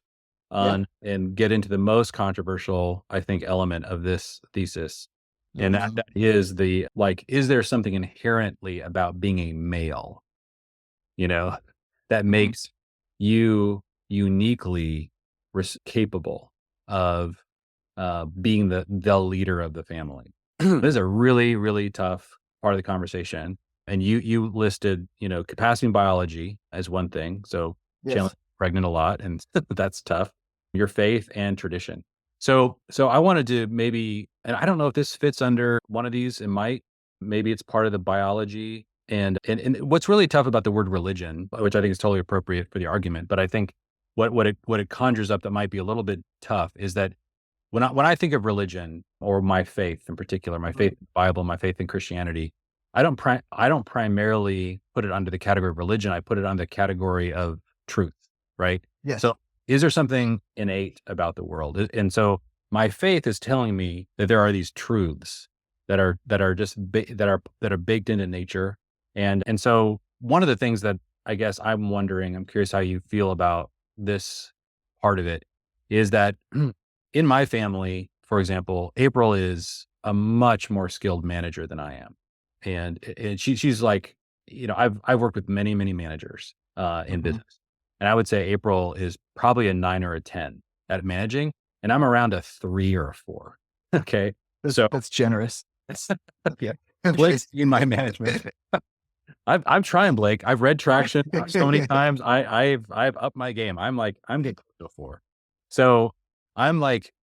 Speaker 2: Yeah.
Speaker 1: on and get into the most controversial, I think, element of this thesis. And that is is there something inherently about being a male, you know, that
Speaker 2: Mhm.
Speaker 1: makes you uniquely capable of being the leader of the family? This is a really, really tough part of the conversation. And you listed, capacity in biology as one thing. So Chandler's
Speaker 2: Yes.
Speaker 1: pregnant a lot, and that's tough. Your faith and tradition. So I wanted to maybe, and I don't know if this fits under one of these. It might. Maybe it's part of the biology. And what's really tough about the word religion, which I think is totally appropriate for the argument, but I think what it conjures up that might be a little bit tough is that when I think of religion or my faith in particular, my faith in the Bible, my faith in Christianity, I don't primarily put it under the category of religion. I put it under the category of truth, right?
Speaker 2: Yes.
Speaker 1: So is there something innate about the world? And so my faith is telling me that there are these truths that are just that are baked into nature. And so one of the things that I guess I'm wondering, I'm curious how you feel about this part of it, is that in my family, for example, April is a much more skilled manager than I am. And she's like, I've worked with many, many managers in
Speaker 2: Mhm.
Speaker 1: business. And I would say April is probably a 9 or a 10 at managing, and I'm around a 3 or a 4. Okay. So
Speaker 2: That's generous.
Speaker 1: yeah, Blake's in my management. I'm trying, Blake. I've read Traction so many times. I've upped my game. I'm getting close to a 4. So I'm like,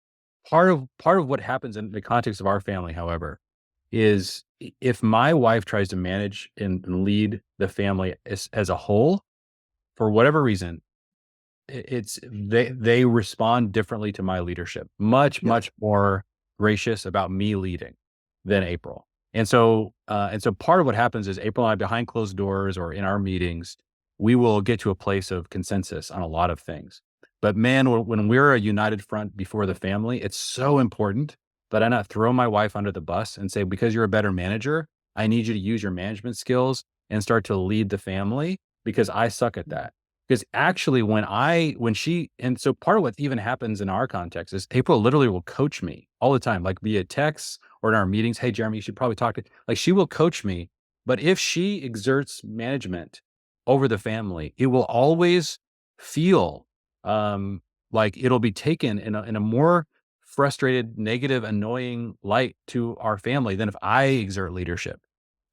Speaker 1: part of what happens in the context of our family, however, is if my wife tries to manage and lead the family as a whole, for whatever reason, they respond differently to my leadership,
Speaker 2: Yes.
Speaker 1: much more gracious about me leading than April. And so part of what happens is April and I, behind closed doors or in our meetings, we will get to a place of consensus on a lot of things. But man, when we're a united front before the family, it's so important that I not throw my wife under the bus and say, because you're a better manager, I need you to use your management skills and start to lead the family because I suck at that. Because actually, and so part of what even happens in our context is April literally will coach me all the time, like via text or in our meetings. Hey, Jeremy, you should probably talk to, like, she will coach me. But if she exerts management over the family, it will always feel like it'll be taken in a more frustrated, negative, annoying light to our family than if I exert leadership.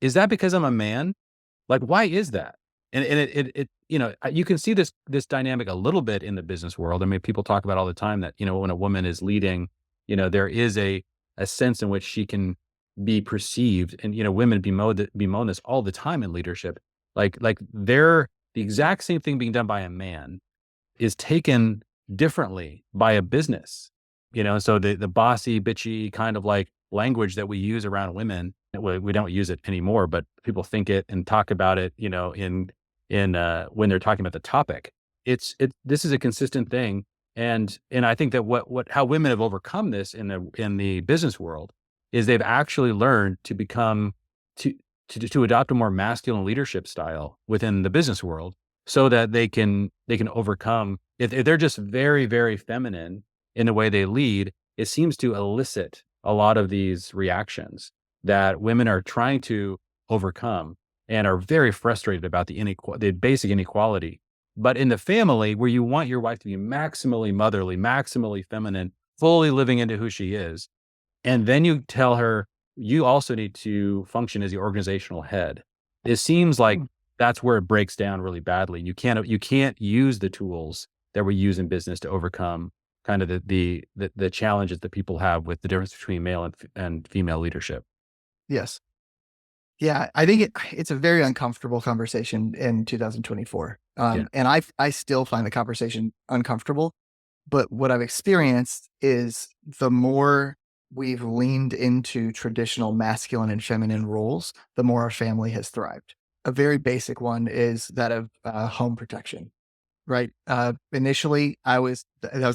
Speaker 1: Is that because I'm a man? Like, why is that? And you can see this dynamic a little bit in the business world. I mean, people talk about all the time that, when a woman is leading, there is a sense in which she can be perceived, and, women bemoan this all the time in leadership. Like they're the exact same thing being done by a man is taken differently by a business. So the bossy, bitchy kind of like language that we use around women, we don't use it anymore, but people think it and talk about it, in when they're talking about the topic. This is a consistent thing. And I think that how women have overcome this in the business world is they've actually learned to become to to adopt a more masculine leadership style within the business world, so that they can overcome, if they're just very, very feminine in the way they lead, it seems to elicit a lot of these reactions that women are trying to overcome and are very frustrated about the basic inequality. But in the family, where you want your wife to be maximally motherly, maximally feminine, fully living into who she is, and then you tell her you also need to function as the organizational head. it seems like that's where it breaks down really badly. You can't use the tools that we use in business to overcome kind of the challenges that people have with the difference between male and female leadership.
Speaker 2: Yes. Yeah, I think it's a very uncomfortable conversation in 2024.
Speaker 1: Yeah.
Speaker 2: And I still find the conversation uncomfortable. But what I've experienced is the more we've leaned into traditional masculine and feminine roles, the more our family has thrived. A very basic one is that of home protection, right? Initially, that was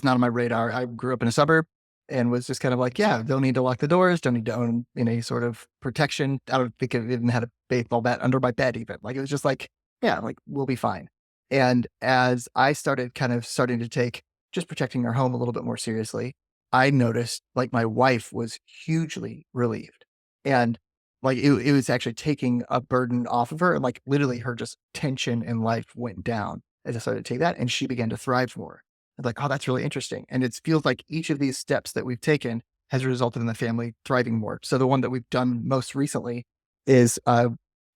Speaker 2: not on my radar. I grew up in a suburb and was just kind of like, yeah, don't need to lock the doors, don't need to own any sort of protection. I don't think I even had a baseball bat under my bed, even. Like, it was just like, yeah, like, we'll be fine. And as I started starting to take just protecting our home a little bit more seriously, I noticed like my wife was hugely relieved. And like it was actually taking a burden off of her. And like literally her just tension in life went down as I started to take that. And she began to thrive more. I was like, oh, that's really interesting. And it feels like each of these steps that we've taken has resulted in the family thriving more. So the one that we've done most recently is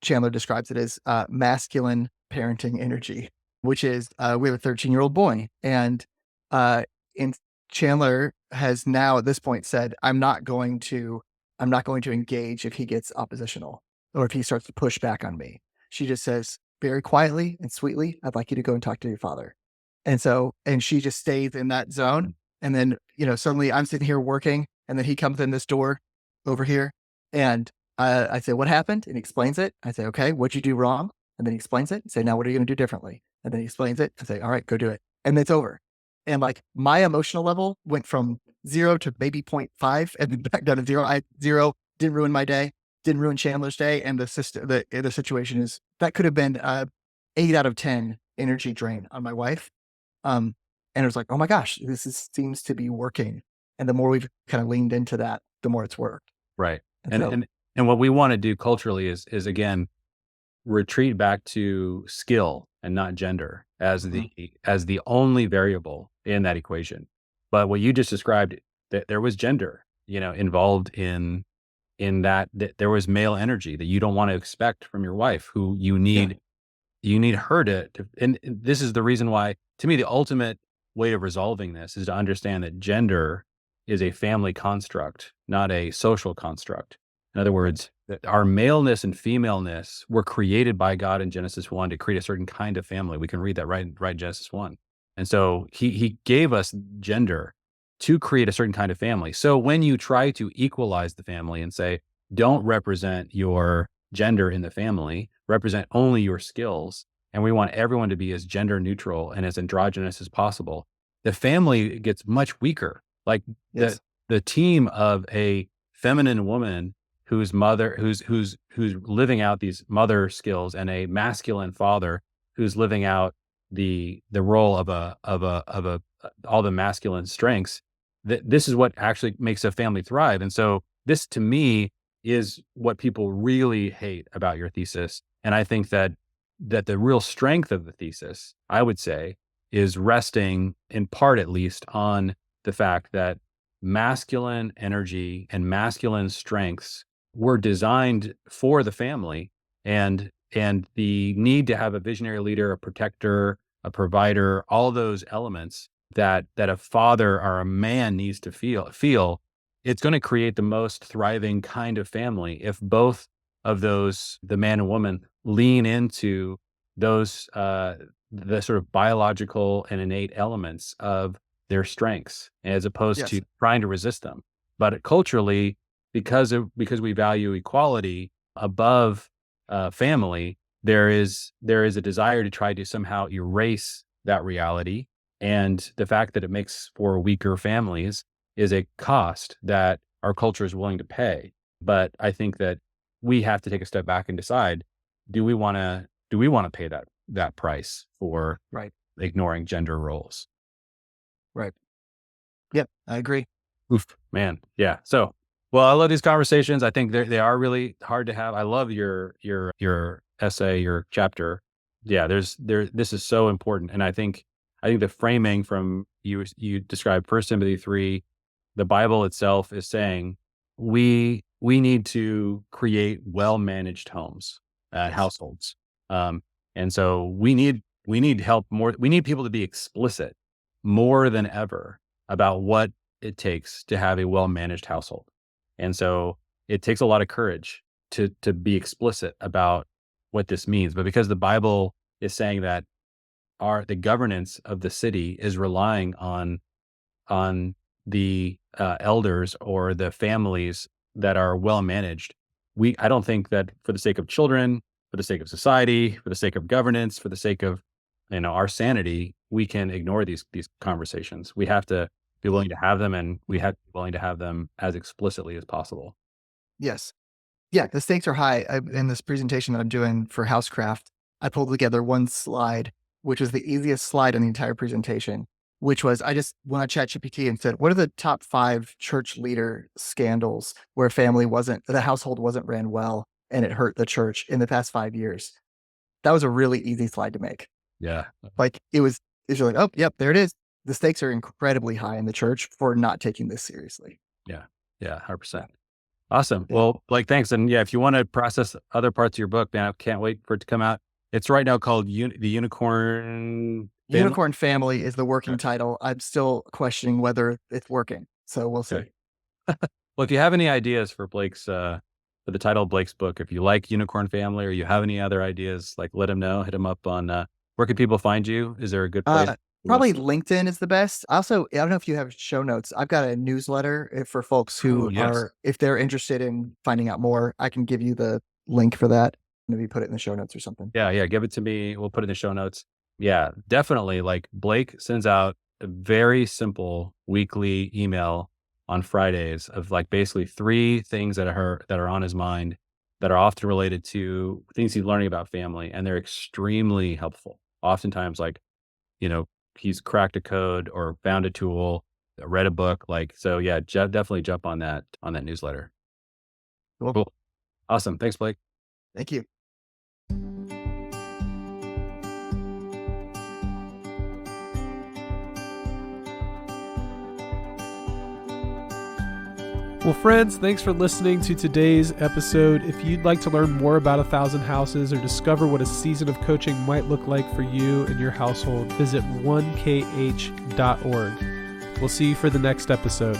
Speaker 2: Chandler describes it as masculine parenting energy, which is we have a 13-year-old boy. And in Chandler has now at this point said, I'm not going to engage if he gets oppositional or if he starts to push back on me. She just says very quietly and sweetly, I'd like you to go and talk to your father. And she just stays in that zone. And then, suddenly I'm sitting here working and then he comes in this door over here and I say, what happened? And he explains it. I say, okay, what'd you do wrong? And then he explains it and say, now what are you going to do differently? And then he explains it and say, all right, go do it. And it's over. And like my emotional level went from 0 to maybe 0.5 and then back down to 0. Zero didn't ruin my day, didn't ruin Chandler's day. And the situation is that could have been 8 out of 10 energy drain on my wife. And it was like, oh my gosh, seems to be working. And the more we've kind of leaned into that, the more it's worked.
Speaker 1: Right.
Speaker 2: And
Speaker 1: And what we want to do culturally is again, retreat back to skill and not gender as the only variable in that equation. But what you just described, that there was gender, involved in that there was male energy that you don't want to expect from your wife, who you need her to and this is the reason why, to me, the ultimate way of resolving this is to understand that gender is a family construct, not a social construct. In other words, that our maleness and femaleness were created by God in Genesis 1 to create a certain kind of family. We can read that right in Genesis 1. And so he gave us gender to create a certain kind of family. So when you try to equalize the family and say, don't represent your gender in the family, represent only your skills, and we want everyone to be as gender neutral and as androgynous as possible, the family gets much weaker. Like
Speaker 2: yes.
Speaker 1: the team of a feminine woman who's living out these mother skills, and a masculine father who's living out the role of all the masculine strengths. This is what actually makes a family thrive. And so this, to me, is what people really hate about your thesis. And I think that the real strength of the thesis, I would say, is resting in part, at least, on the fact that masculine energy and masculine strengths were designed for the family, and the need to have a visionary leader, a protector, a provider, all those elements that a father or a man needs to feel, it's going to create the most thriving kind of family if both of those, the man and woman, lean into those the sort of biological and innate elements of their strengths, as opposed to trying to resist them. But culturally, because we value equality above family, there is a desire to try to somehow erase that reality. And the fact that it makes for weaker families is a cost that our culture is willing to pay. But I think that we have to take a step back and decide, do we want to pay that price for ignoring gender roles?
Speaker 2: Right. Yep, I agree.
Speaker 1: Oof, man. Yeah. So, well, I love these conversations. I think they are really hard to have. I love your essay, your chapter. Yeah, this is so important. And I think the framing from you described 1 Timothy 3, the Bible itself is saying we need to create well-managed homes.
Speaker 2: Yes.
Speaker 1: households. And so we need help more. We need people to be explicit more than ever about what it takes to have a well-managed household. And so it takes a lot of courage to be explicit about what this means. But because the Bible is saying that the governance of the city is relying on the elders or the families that are well managed, I don't think that for the sake of children, for the sake of society, for the sake of governance, for the sake of our sanity, we can ignore these conversations. We have to be willing to have them, and we have to be willing to have them as explicitly as possible.
Speaker 2: Yes. Yeah, the stakes are high. In this presentation that I'm doing for Housecraft, I pulled together one slide, which was the easiest slide in the entire presentation, which was I just went on ChatGPT and said, what are the top 5 church leader scandals where the household wasn't ran well and it hurt the church in the past 5 years? That was a really easy slide to make.
Speaker 1: Yeah.
Speaker 2: Like it's like, oh, yep, there it is. The stakes are incredibly high in the church for not taking this seriously.
Speaker 1: Yeah. 100%. Awesome.
Speaker 2: Yeah.
Speaker 1: Well, Blake, thanks. And yeah, if you want to process other parts of your book, man, I can't wait for it to come out. It's right now called The Unicorn Family?
Speaker 2: Unicorn Family is the working title. I'm still questioning whether it's working. So we'll see.
Speaker 1: Okay. Well, if you have any ideas for for the title of Blake's book, if you like Unicorn Family or you have any other ideas, like let him know, hit him up on, where can people find you? Is there a good place?
Speaker 2: Probably LinkedIn is the best. Also, I don't know if you have show notes. I've got a newsletter for folks who if they're interested in finding out more, I can give you the link for that. Maybe put it in the show notes or something.
Speaker 1: Yeah. Give it to me. We'll put it in the show notes. Yeah, definitely. Like Blake sends out a very simple weekly email on Fridays of like basically 3 things that are on his mind that are often related to things he's learning about family. And they're extremely helpful. Oftentimes, like, he's cracked a code or found a tool, read a book. So yeah, definitely jump on that newsletter. Cool. Awesome. Thanks, Blake.
Speaker 2: Thank you.
Speaker 3: Well, friends, thanks for listening to today's episode. If you'd like to learn more about 1,000 Houses or discover what a season of coaching might look like for you and your household, visit 1kh.org. We'll see you for the next episode.